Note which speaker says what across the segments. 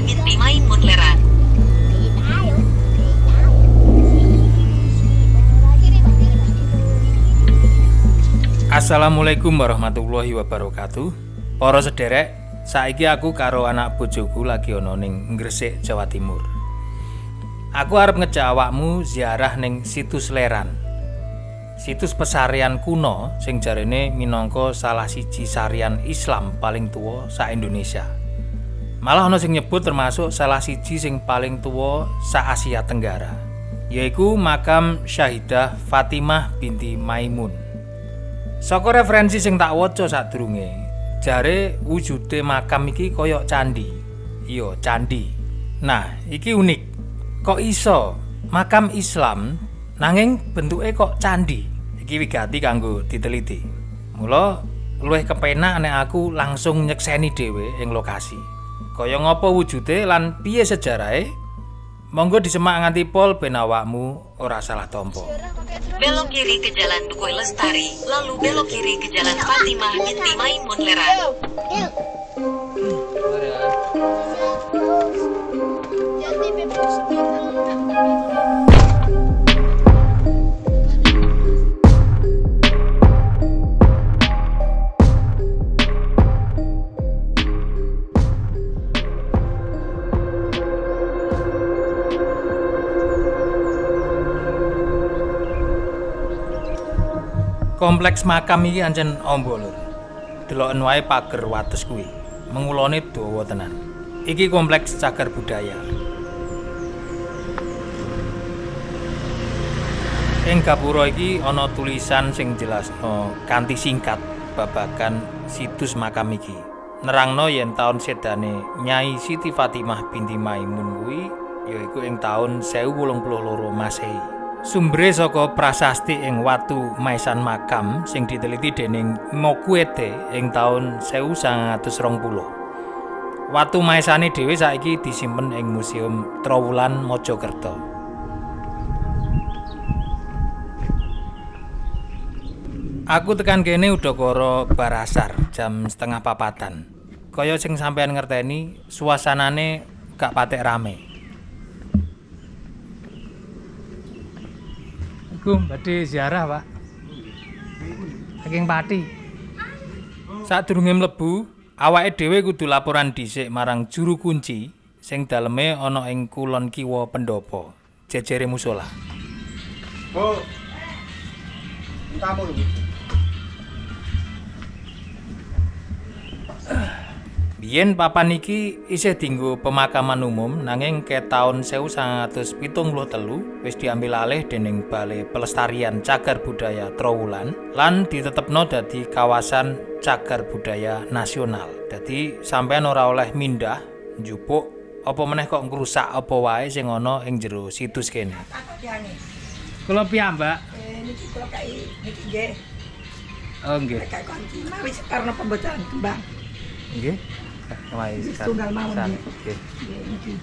Speaker 1: binti Maimun Leran.
Speaker 2: Assalamualaikum warahmatullahi wabarakatuh. Para sederek, saiki aku karo anak bojoku lagi ana ning Gresik, Jawa Timur. Aku arep ngejak awakmu ziarah ning Situs Leran. Situs pesarian kuno sing jarene minangka salah siji sarian Islam paling tuwa sak Indonesia. Malah ana sing nyebut termasuk salah siji sing paling tuwa sak Asia Tenggara, yaiku makam Syahidah Fatimah binti Maimun. Saka referensi sing tak waca sadurunge, jare wujude makam iki kaya candi. Iya, candi. Nah, iki unik. Kok iso makam Islam nanging bentuke kok candi? Iki wigati kanggo diteliti. Mula luwih kepenak nek aku langsung nyekseni dhewe ing lokasi. Kaya ngapa wujude lan piye sejarahe? Monggo disemak nganti pol ben awakmu ora salah tampa.
Speaker 1: Belok kiri ke Jalan Dukuh Lestari, lalu belok kiri ke Jalan Fatimah binti Maimun Leran.
Speaker 2: Kompleks makam iki ancen amba lur. Deloken wae pager wates kuwi. Mengulone dawa tenan. Iki kompleks cagar budaya. Ing gapura iki ana tulisan sing jelasno kanthi singkat babagan situs makam iki. Nerangno yen taun sedane Nyai Siti Fatimah binti Maimun kuwi yaiku ing taun 1082 Masehi. Sumbere saka prasasti ing watu maesan makam sing diteliti dening Mokuete ing taun 1920. Watu maesane dhewe saiki disimpen ing Museum Trowulan Mojokerto. Aku tekan kene udakara barasar jam 3:30. Kaya sing sampean ngerteni, suasanane gak patek rame. Badhe ziarah, Pak. Saking Pati. Sadurunge mlebu, awake dhewe kudu laporan dhisik marang juru kunci sing daleme ana ing kulon kiwa pendopo, jejere musala.
Speaker 3: Bu. Tamu lho.
Speaker 2: Biyen papan iki isih dienggo pemakaman umum nanging ke taun 1973 wis diambil alih dening Balai Pelestarian Cagar Budaya Trowulan lan ditetepno dadi kawasan cagar budaya nasional. Dadi sampean ora oleh mindah, njupuk apa meneh kok ngrusak apa wae sing ana ing jero situs kene. Kula piyambak.
Speaker 4: Niki kula kai niki nggih.
Speaker 2: Oh nggih.
Speaker 4: Kai kunci wis karena pembedahan kembang.
Speaker 2: Nggih.
Speaker 4: Tunggal mawon nggih. Niki.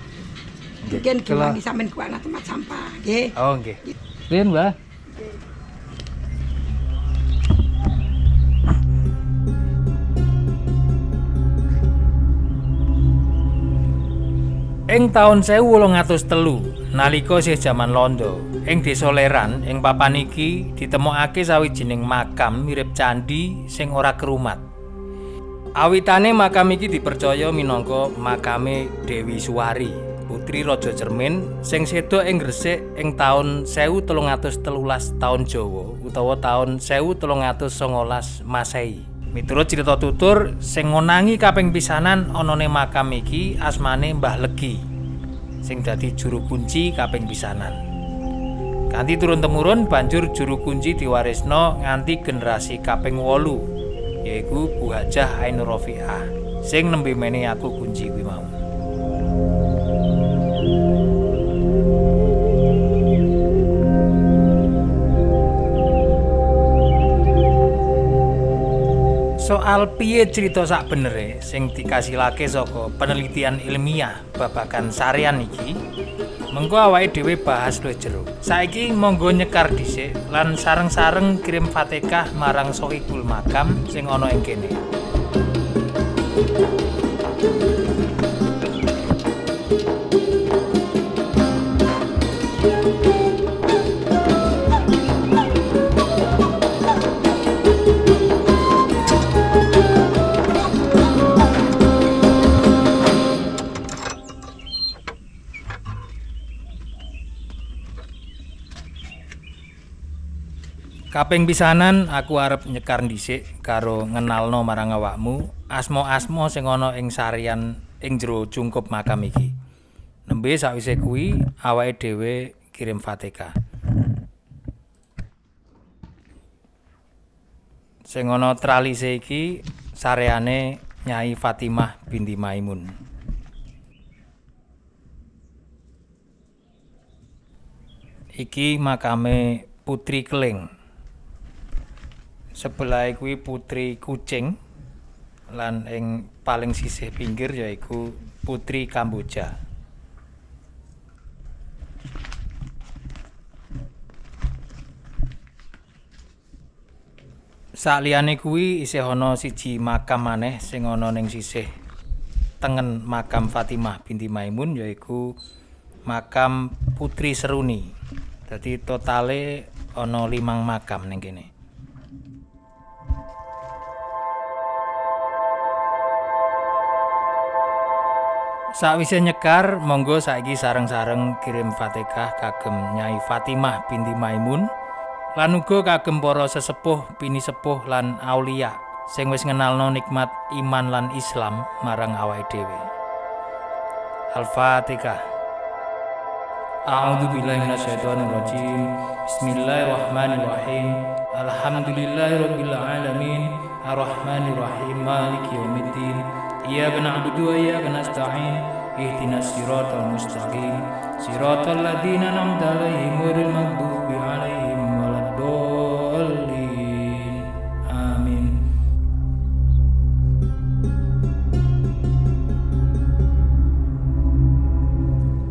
Speaker 4: Nggih kula sampean ku ana tempat sampah, nggih.
Speaker 2: Oh nggih. Riyen, Mbah. Ing taun 1803 nalika isih jaman Londo, ing Desa Leran ing papan iki ditemokake sawijining makam mirip candi sing ora kerumat. Awitane makam iki dipercaya minangka makame Dewi Suwari, putri Raja Cermin sing seda ing Gresik ing taun 1313 taun Jawa utawa taun 1319 Masehi. Miturut cerita tutur, sing ngonangi kaping pisanan anane makam iki asmane Mbah Legi, sing dadi juru kunci kaping pisanan. Kanthi turun-temurun banjur juru kunci diwarisno nganti generasi kaping 8. Yaiku Bu Hajah Ainur Rofiah sing nembe mene aku kunci kuwi mau. Soal piye cerita sak benere sing dikasilake saka penelitian ilmiah babagan sarian iki, mengko awake dhewe bahas luwih jero. Saiki monggo nyekar dhisik lan sareng-sareng kirim Fatihah marang Sohibul Makam sing ana ing kene. Kaping pisanan aku arep nyekar dhisik karo ngenalno marang awakmu asma-asma sing ana ing sarian ing jero cungkup makam iki. Nembe sakwise kuwi awake dhewe kirim Fatihah. Sing ana tralise iki sareane Nyai Fatimah binti Maimun. Iki makame Putri Keling. Sebelah kuwi Putri Kucing lan ing paling sisih pinggir yaiku Putri Kamboja. Saliyane kuwi isih ana siji makam maneh sing ana ning sisih tengen makam Fatimah binti Maimun yaiku makam Putri Seruni. Dadi totale ana 5 makam ning kene. Sakwise nyekar, monggo saiki sareng-sareng kirim Fatihah kagem Nyai Fatimah binti Maimun lan uga kagem para sesepuh, pinisepuh lan aulia sing wis ngenalno nikmat iman lan Islam marang awake dhewe. Al-Fatihah. A'udzu billahi minasyaitonir rajim. Bismillahirrahmanirrahim. Alhamdulillahirabbil alamin. Arrahmanir rahim. Maliki yaumiddin. Iyyaka na'budu wa iyyaka nasta'in. Ihdinas siratal mustaqim. Siratal ladzina an'amta 'alaihim ghairil maghdubi 'alaihim waladdallin. Amin.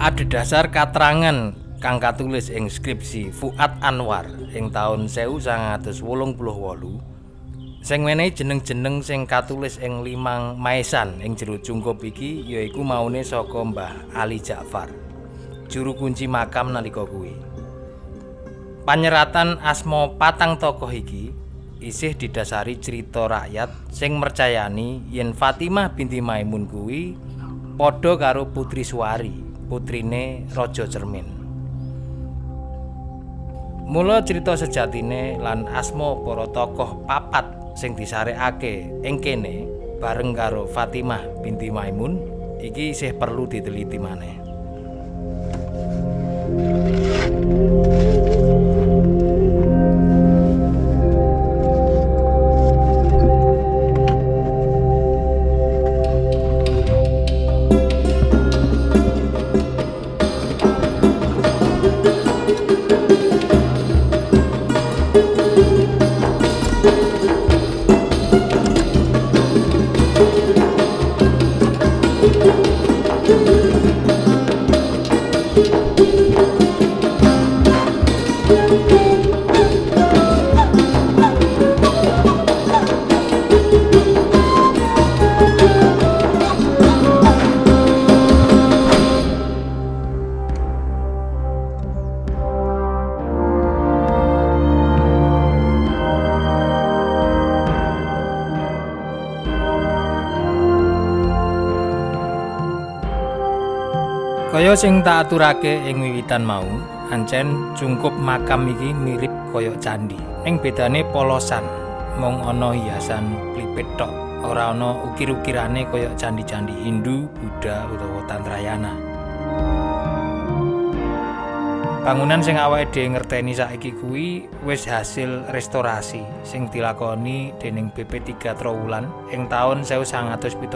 Speaker 2: Adhedhasar katrangan kang katulis ing skripsi Fuad Anwar ing taun 1988 sing menehi jeneng-jeneng sing katulis ing 5 maesan ing jero cungkup iki yaiku maune saka Mbah Ali Ja'far, juru kunci makam nalika kuwi. Panyeratan asma 4 tokoh iki isih didasari cerita rakyat sing mercayani yen Fatimah binti Maimun kuwi padha karo Putri Suwari, putrine Raja Cermin. Mula cerita sejatine lan asma para tokoh 4 sing disarekake ing kene bareng karo Fatimah binti Maimun iki isih perlu diteliti maneh. Kaya sing tak aturake ing wiwitan mau, ancen cungkup makam iki mirip kaya candhi. Ing bedane polosan, mung ana hiasan plipit tok, ora ana ukir-ukirane kaya candhi-candhi Hindu, Buddha utawa Tantrayana. Bangunan sing awake dhewe ngerteni saiki kuwi wis hasil restorasi sing dilakoni dening BP3 Trowulan ing taun 1979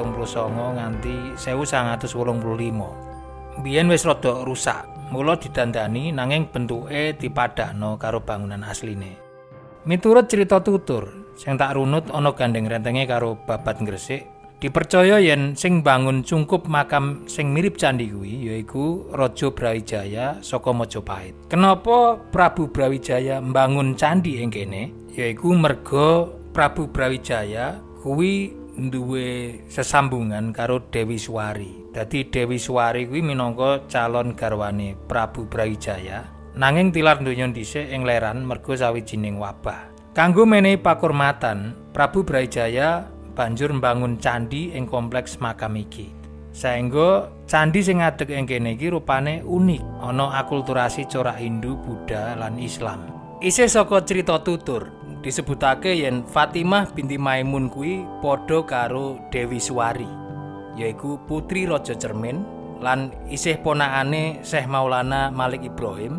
Speaker 2: nganti 1985. Biyen wis rada rusak, mula didandani nanging bentuke dipadakno karo bangunan asline. Miturut cerita tutur, sing tak runut ana gandeng rentenge karo babat Gresik, dipercaya yen sing bangun cungkup makam sing mirip candhi kuwi yaiku Raja Brawijaya saka Majapahit. Kenapa Prabu Brawijaya mbangun candhi ing kene? Yaiku merga Prabu Brawijaya kuwi duwe sesambungan karo Dewi Suwari. Dadi Dewi Suwari kuwi minangka calon garwane Prabu Brawijaya, nanging tilar donya dhisik ing leran merga sawijining wabah. Kanggo menehi pakurmatan, Prabu Brawijaya banjur mbangun candhi ing kompleks makam iki. Saengga candhi sing ngadeg ing kene iki rupane unik, ana akulturasi corak Hindu, Buddha lan Islam. Isih saka crita tutur disebutake yen Fatimah binti Maimun kuwi padha karo Dewi Suwari, yaiku putri Raja Cermin lan isih ponakane Syekh Maulana Malik Ibrahim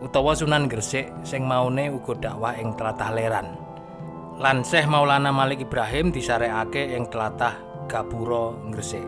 Speaker 2: utawa Sunan Gresik sing maune uga dakwah ing tlatah Leran. Lan Syekh Maulana Malik Ibrahim disarekake ing tlatah Gapura Gresik.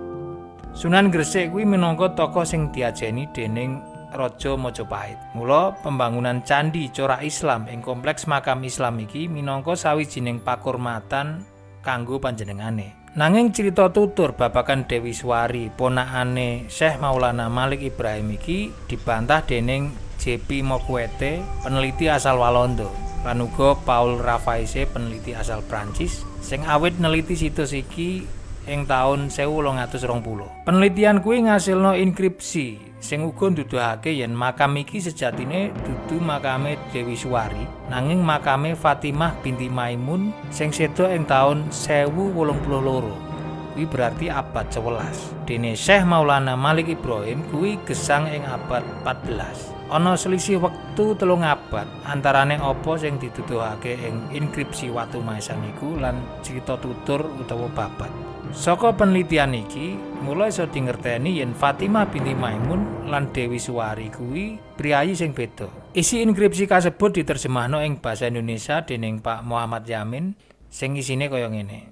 Speaker 2: Sunan Gresik kuwi minangka tokoh sing diajeni dening Raja Majapahit. Mula pembangunan candi corak Islam ing kompleks makam Islam iki minangka sawijining pakurmatan kanggo panjenengane. Nanging cerita tutur babagan Dewi Suwari ponakane Syekh Maulana Malik Ibrahim iki dibantah dening J.P. Mokwete, peneliti asal Walanda, lan uga Paul Ravaise, peneliti asal Prancis sing awit neliti situs iki ing taun 1820. Penelitian kuwi ngasilno inskripsi sing uga nduduhake yen makam iki sejatine dudu makame Dewi Suwari, nanging makame Fatimah binti Maimun sing seda ing taun 1082. Kuwi berarti abad 11. Dene Syekh Maulana Malik Ibrahim kuwi gesang ing abad 14. Ana selisih wektu 3 abad antarane apa sing dituduhake ing inskripsi watu maesan iku lan cerita tutur utawa babat. Saka penelitian iki mulai iso dingerteni yen Fatimah binti Maimun lan Dewi Suwari kuwi priyayi sing beda. Isi inskripsi kasebut diterjemahno ing basa Indonesia dening Pak Muhammad Yamin sing isine kaya ngene.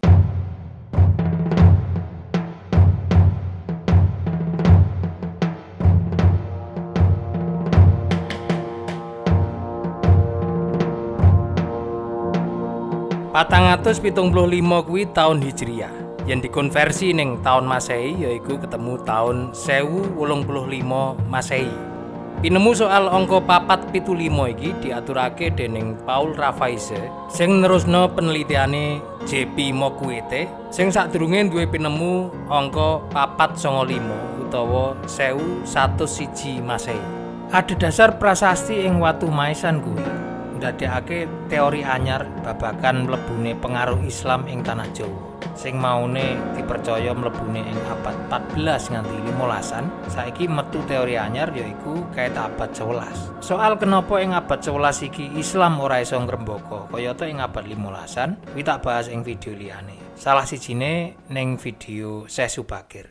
Speaker 2: Patang atus 75 kuwi taun Hijriah. Yen dikonversi ning taun Masehi yaiku ketemu taun 1085 Masehi. Pinemu soal angka 475 iki diaturake dening Paul Ravaise sing nerusno penelitiane J.P. Mokwete sing sadurunge duwe pinemu angka 495 utawa 1101 Masehi. Adhedhasar prasasti ing watu maesan kuwi ndadekake teori anyar babagan mlebune pengaruh Islam ing tanah Jawa sing maune dipercaya mlebune ing abad 14 nganti 15-an. Saiki metu teori anyar yaiku kait abad 11. Soal kenapa ing abad 11 iki Islam ora iso ngrembaka kayata ing abad 15-an kuwi tak bahas ing video liyane. Salah sijine ning video Syekh Subakir.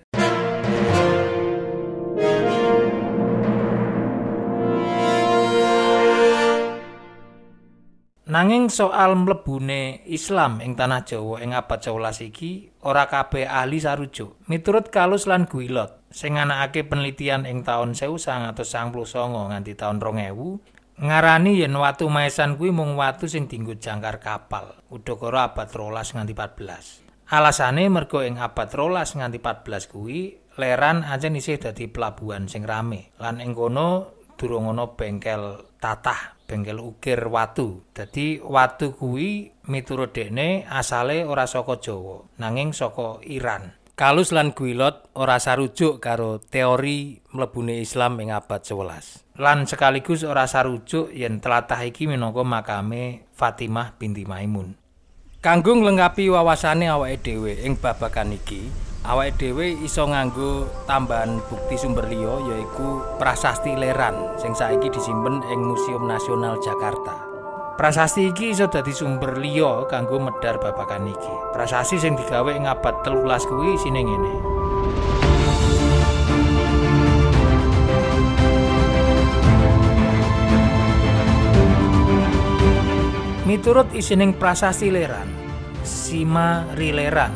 Speaker 2: Nanging soal mlebune Islam ing tanah Jawa ing abad 11 iki ora kabeh ahli sarujuk. Miturut Kalus lan Guilot sing nganakake penelitian ing taun 1999 nganti taun 2000 ngarani yen watu maesan kuwi mung watu sing dienggo jangkar kapal udakara abad 13 nganti 14. Alasane mergo ing abad 13 nganti 14 kuwi Leran ancen isih dadi pelabuhan sing rame lan ing kono durung ana bengkel tatah, bengkel ukir watu. Dadi watu kuwi miturut dekne asale ora saka Jawa, nanging saka Iran. Kalus lan Guilot ora sarujuk karo teori mlebune Islam ing abad 11. Lan sekaligus ora sarujuk yen tlatah iki minangka makame Fatimah binti Maimun. Kanggo nglengkapi wawasane awake dhewe ing babagan iki, awake dhewe iso nganggo tambahan bukti sumber liya yaiku prasasti Leran sing saiki disimpen ing Museum Nasional Jakarta. Prasasti iki iso dadi sumber liya kanggo medhar babagan iki. Prasasti sing digawe ing abad 13 kuwi isine ngene. Miturut isining prasasti Leran, Sima Rileran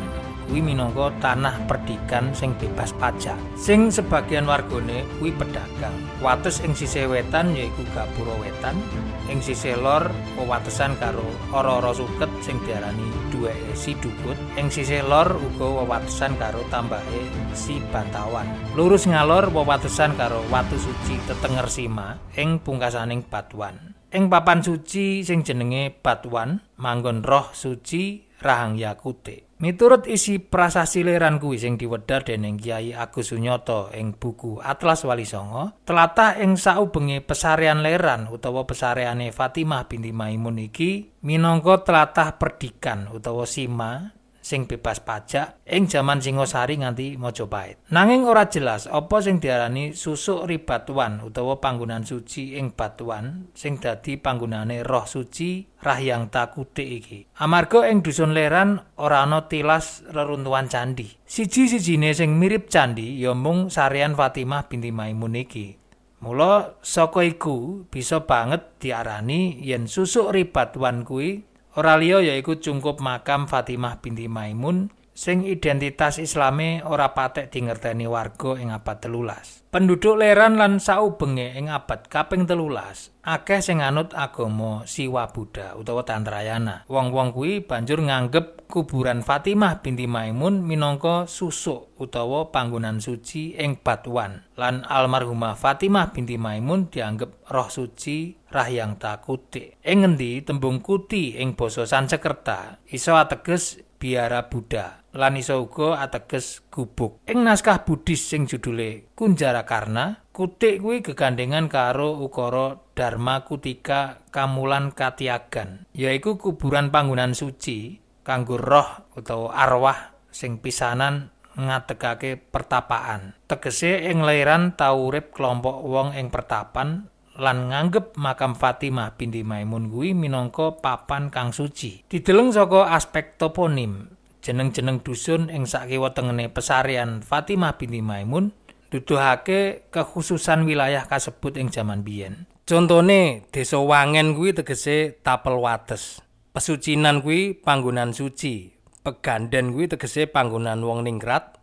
Speaker 2: kuwi minangka tanah perdikan sing bebas pajak. Sing sebagian wargane kuwi pedagang. Wates ing sisih wetan yaiku Gapura Wetan, ing sisih lor wewatesan karo Ora-ora Suket sing diarani duweke Si Dukut, ing sisih lor uga wewatesan karo tambahe Si Bantawan. Lurus ngalor wewatesan karo Watu Suci Tetenger Sima ing pungkasaning Batuan. Ing papan suci sing jenenge Batuan manggon roh suci Rahang Yakute. Miturut isi prasasti Leran kuwi sing diwedhar dening Kyai Agus Sunyoto ing buku Atlas Wali Songo, tlatah ing saubenge pesarean Leran utawa pesareane Fatimah binti Maimun iki minangka tlatah perdikan utawa sima sing bebas pajak ing jaman Singosari nganti Majapahit. Nanging ora jelas apa sing diarani susuk ribatuan utawa panggonan suci ing batuan sing dadi panggonane roh suci Rahyang Takutik iki. Amarga ing dusun Leran ora ana tilas reruntuhan candhi. Siji-sijine sing mirip candhi ya mung Sarean Fatimah binti Maimun iki. Mula saka iku bisa banget diarani yen susuk ribatuan kuwi ora liya yaiku cungkup makam Fatimah binti Maimun sing identitas Islame ora patek dingerteni warga ing abad 13. Penduduk Leran lan saubenge ing abad kaping 13 akeh sing anut agama Siwa Buddha utawa Tantrayana. Wong-wong kuwi banjur nganggep kuburan Fatimah binti Maimun minangka susuk utawa panggonan suci ing batuan lan almarhumah Fatimah binti Maimun dianggep roh suci Rahyang Takutik. Ing ngendi tembung kuti ing basa Sanskerta iso ateges biara Buddha lan iso uga ateges gubuk. Ing naskah Buddhis sing judule Kunjarakarna, kutik kuwi gegandhengan karo ukara Dharma Kutika Kamulan Katiagan, yaiku kuburan panggonan suci kanggo roh utawa arwah sing pisanan ngadegake pertapaan. Tegese ing Leran tau urip kelompok wong ing pertapan lan nganggep makam Fatimah binti Maimun kuwi minangka papan kang suci. Dideleng saka aspek toponim, jeneng-jeneng dusun ing sakiwa tengene pesarean Fatimah binti Maimun nuduhake kekhususan wilayah kasebut ing jaman biyen. Contone Desa Wangen kuwi tegese tapel wates. Pesucinan kuwi panggonan suci. Peganden kuwi tegese panggonan wong ningrat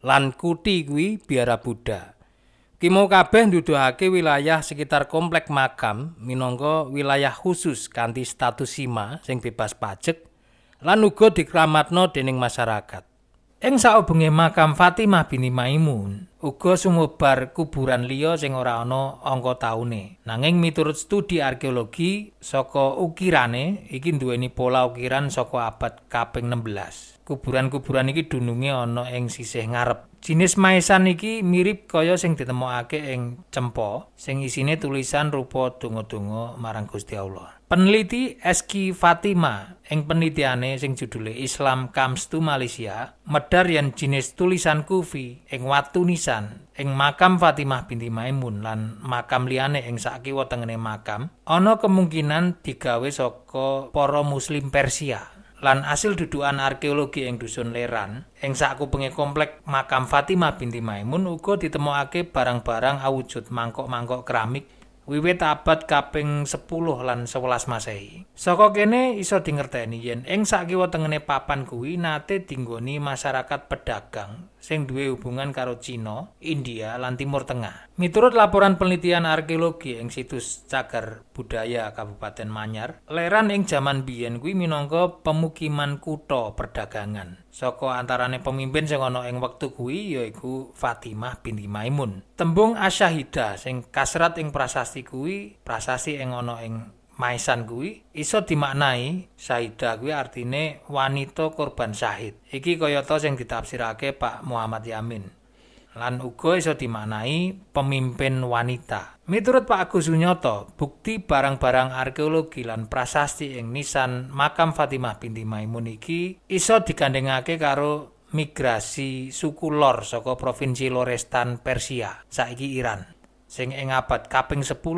Speaker 2: lan kuti kuwi biara Buddha. Kimo kabeh nuduhake wilayah sekitar komplek makam minangka wilayah khusus kanthi status sima sing bebas pajek lan uga dikramatna dening masyarakat. Ing saubenge makam Fatimah binti Maimun uga sumebar kuburan liya sing ora ana angka taune. Nanging miturut studi arkeologi saka ukirane iki duweni pola ukiran saka abad kaping 16. Kuburan-kuburan iki dununge ana ing sisih ngarep. Jinis maesan iki mirip kaya sing ditemokake ing Cempo sing isine tulisan rupa donga-donga marang Gusti Allah. Peneliti Eski Fatima ing penelitiane sing judule Islam Comes to Malaysia medhar yen jinis tulisan kufi ing watu nisan ing makam Fatimah binti Maimun lan makam liyane ing sakiwa tengene makam ana kemungkinan digawe saka para muslim Persia. Lan asil dudukan arkeologi ing dusun Leran ing sakupenge komplek makam Fatimah binti Maimun uga ditemokake barang-barang awujud mangkok-mangkok keramik wiwit abad kaping 10 lan 11 Masehi. Saka kene iso dingerteni yen ing sakiwa tengene papan kuwi nate dinggoni masyarakat pedagang sing duwe hubungan karo Cina, India lan Timur Tengah. Miturut laporan penelitian arkeologi ing situs Cagar Budaya Kabupaten Manyar, Leran ing jaman biyen kuwi minangka pemukiman kutha perdagangan. Saka antarane pemimpin sing ana ing wektu kuwi yaiku Fatimah binti Maimun. Tembung Asyahida sing kasrat ing prasasti kuwi, prasasti ing ana ing maesan kuwi iso dimaknai Syahida kuwi artine wanita korban syahid. Iki kayata sing ditafsirake Pak Muhammad Yamin. Lan uga iso dimaknai pemimpin wanita. Miturut Pak Agus Sunyoto, bukti barang-barang arkeologi lan prasasti ing nisan makam Fatimah binti Maimun iki iso digandhengake karo migrasi suku Lor saka provinsi Lorestan Persia, saiki Iran. Sing ing abad kaping 10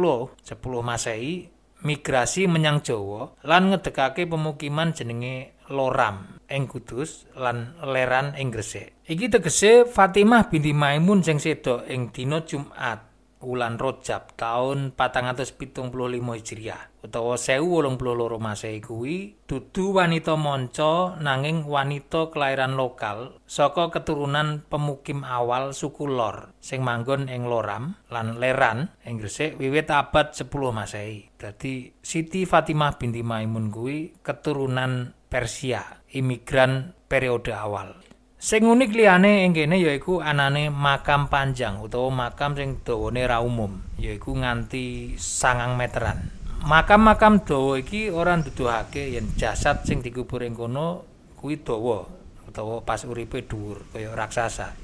Speaker 2: Masehi migrasi menyang Jawa lan ngedekake pemukiman jenenge Loram ing Kudus lan Leran ing Gresik. Iki tegese Fatimah binti Maimun sing seda ing dina Jumat wulan Rajab taun 475 Hijriah utawa 1082 Masehi kuwi dudu wanita manca nanging wanita kelahiran lokal saka keturunan pemukim awal suku Lor sing manggon ing Loram lan Leran ing Gresik wiwit abad 10 Masehi. Dadi Siti Fatimah binti Maimun kuwi keturunan Persia, imigran periode awal. Sing unik liyane ing kene yaiku anane makam panjang utawa makam sing dawane ra umum, yaiku nganti 9 meteran. Makam-makam dawa iki ora nduduhake yen jasad sing dikubur ing kono kuwi dawa utawa pas uripe dhuwur kaya raksasa.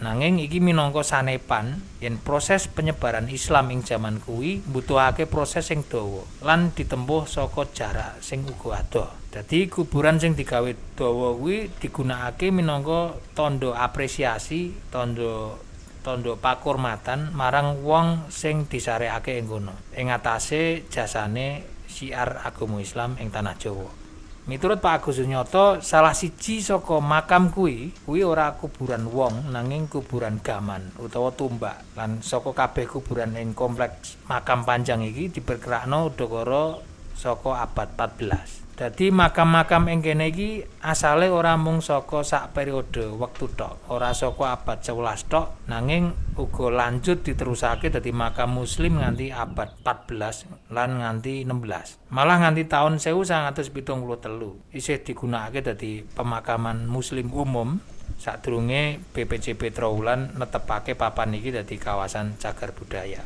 Speaker 2: Nanging iki minangka sanepan yen proses penyebaran Islam ing jaman kuwi mbutuhake proses sing dawa lan ditempuh saka jarak sing uga adoh. Dadi kuburan sing digawe dawa kuwi digunakake minangka tandha apresiasi, tandha pakurmatan marang wong sing disarekake ing kono ing atase jasane syiar agama Islam ing tanah Jawa. Miturut Pak Agus Sunyoto, salah siji saka makam kuwi ora kuburan wong nanging kuburan gaman utawa tumbak. Lan saka kabeh kuburan ing kompleks makam Panjang iki diperkiraakno udakara saka abad 14. Dadi makam-makam ing kene iki asale ora mung saka sak periode wektu tok, ora saka abad 11 tok, nanging uga lanjut diterusake dadi makam muslim nganti abad 14 lan nganti 16. Malah nganti taun 1973 isih digunakake dadi pemakaman muslim umum sadurunge BPJB Trowulan netepake papan iki dadi kawasan cagar budaya.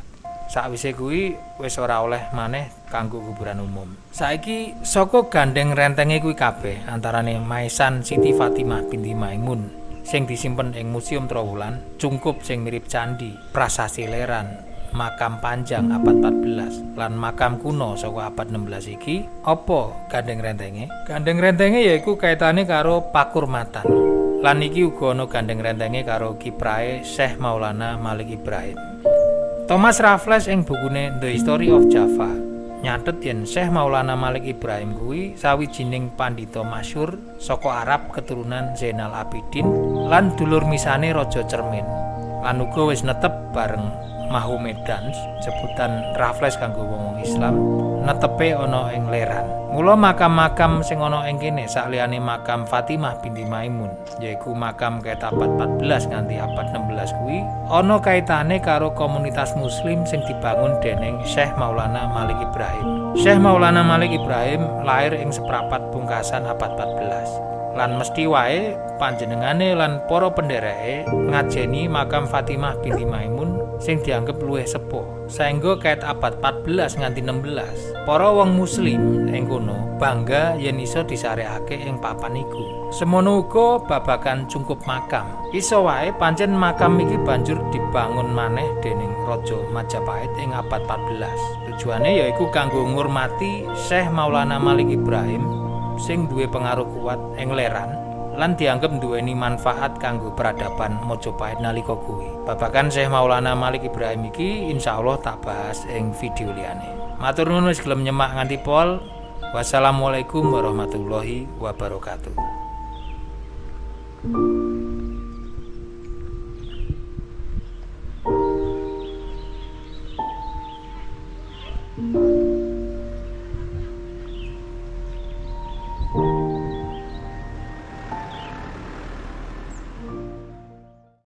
Speaker 2: Sakwise kuwi wis ora oleh maneh kanggo kuburan umum. Saiki saka gandeng rentenge kuwi kabeh antarane Maisan Siti Fatimah binti Maimun sing disimpen ing Museum Trowulan, cungkup sing mirip candi, prasasti Leran, makam Panjang abad 14 lan makam kuno saka abad 16 iki, apa gandeng rentenge? Gandeng rentenge yaiku kaitane karo pakurmatan. Lan iki uga ana gandeng rentenge karo kiprahe Syekh Maulana Malik Ibrahim. Thomas Raffles ing bukune The History of Java nyatet yen Syekh Maulana Malik Ibrahim kuwi sawijining pandhita masyhur saka Arab keturunan Zainal Abidin lan dulur misane Raja Cermin. Lan uga wis netep bareng Mahomedan, sebutan Raffles kanggo wong Islam, netepe ana ing Leran. Mula makam-makam sing ana ing kene sakliyane makam Fatimah binti Maimun, yaiku makam ket abad 14 nganti abad 16 kuwi, ana kaitane karo komunitas muslim sing dibangun dening Syekh Maulana Malik Ibrahim. Syekh Maulana Malik Ibrahim lahir ing seprapat pungkasan abad 14. Lan mesti wae panjenengane lan para pendereke ngajeni makam Fatimah binti Maimun sing dianggep luwih sepuh. Saengga kait abad 14 nganti 16, para wong muslim ing kono bangga yen iso disarekake ing papan iku. Semono uga babagan cungkup makam. Iso wae pancen makam iki banjur dibangun maneh dening Raja Majapahit ing abad 14. Tujuane yaiku kanggo ngurmati Syekh Maulana Malik Ibrahim sing duwe pengaruh kuat ing Leran lan dianggep nduweni manfaat kanggo peradaban Majapahit nalika kuwi. Babagan Syekh Maulana Malik Ibrahim iki insyaallah tak bahas ing video liyane. Matur nuwun wis gelem nyemak nganti pol. Wassalamualaikum warahmatullahi wabarakatuh.